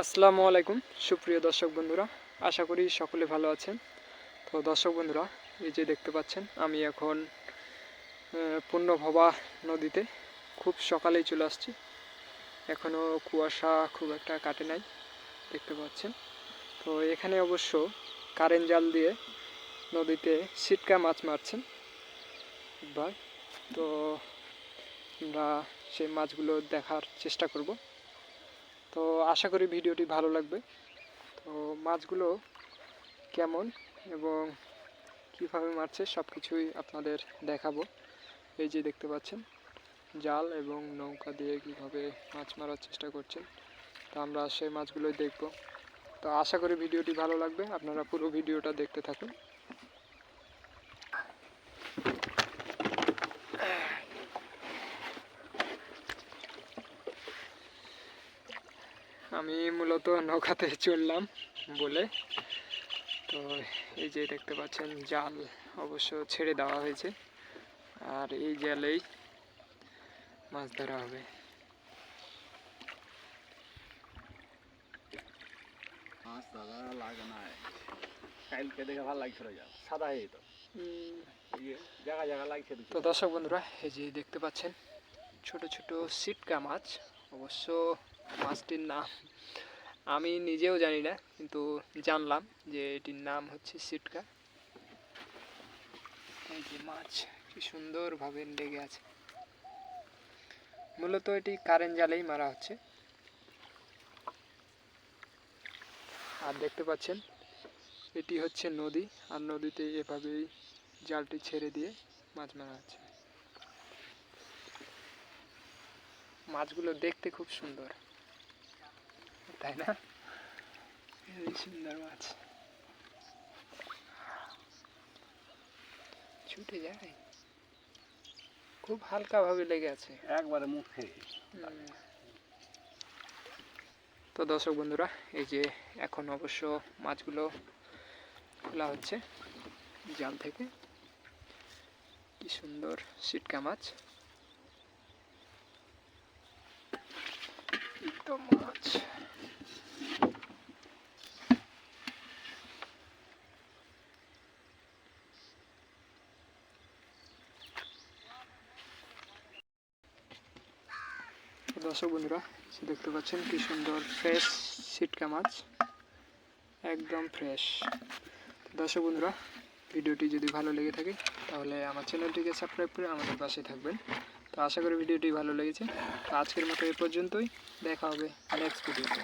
আসসালামু আলাইকুম সুপ্রিয় দর্শক বন্ধুরা, আশা করি সকলে ভালো আছেন। তো দর্শক বন্ধুরা, এই যে দেখতে পাচ্ছেন আমি এখন পূর্ণভবা নদীতে খুব সকালেই চলে আসছি। এখনও কুয়াশা খুব একটা কাটে নাই, দেখতে পাচ্ছেন। তো এখানে অবশ্য কারেন্ট জাল দিয়ে নদীতে সিটকা মাছ মারছেন ভাই। তো আমরা সেই মাছগুলো দেখার চেষ্টা করব। তো আশা করি ভিডিওটি ভালো লাগবে। তো মাছগুলো কেমন এবং কীভাবে মারছে সব কিছুই আপনাদের দেখাবো। এই যে দেখতে পাচ্ছেন জাল এবং নৌকা দিয়ে কীভাবে মাছ মারার চেষ্টা করছেন। তো আমরা সেই মাছগুলোই দেখব। তো আশা করি ভিডিওটি ভালো লাগবে, আপনারা পুরো ভিডিওটা দেখতে থাকুন। আমি মূলত নৌকাতে চললাম বলে, তো এই যে দেখতে পাচ্ছেন জাল অবশ্য ছেড়ে দেওয়া হয়েছে, আর এই জালেই মাছ ধরা হবে। তো দর্শক বন্ধুরা, এই যে দেখতে পাচ্ছেন ছোট ছোট সিটকা মাছ। অবশ্য মাছটির নাম আমি নিজেও জানি না, কিন্তু জানলাম যে এটির নাম হচ্ছে সিটকা। এই যে মাছ কি সুন্দরভাবে লেগে আছে। মূলত এটি কারেন্ট জালেই মারা হচ্ছে। আর দেখতে পাচ্ছেন এটি হচ্ছে নদী, আর নদীতে এভাবেই জালটি ছেড়ে দিয়ে মাছ মারা হচ্ছে। মাছগুলো দেখতে খুব সুন্দর, তাই না? এই সুন্দর মাছ ছুটে যায়, খুব হালকা ভাবে লেগে আছে একবারে মুখে। তো দর্শক বন্ধুরা, এই যে এখন অবশ্য মাছগুলো খোলা হচ্ছে জাল থেকে। কি সুন্দর সিটকা মাছ, তো মাছ। দর্শক বন্ধুরা, দেখতে পাচ্ছেন কি সুন্দর ফ্রেশ সিটকা মাছ, একদম ফ্রেশ। দর্শক বন্ধুরা, ভিডিওটি যদি ভালো লেগে থাকে তাহলে আমার চ্যানেলটিকে সাবস্ক্রাইব করে আমাদের পাশে থাকবেন। তো আশা করি ভিডিওটি ভালো লেগেছে। তো আজকের মতো এ পর্যন্তই, দেখা হবে নেক্সট ভিডিওতে।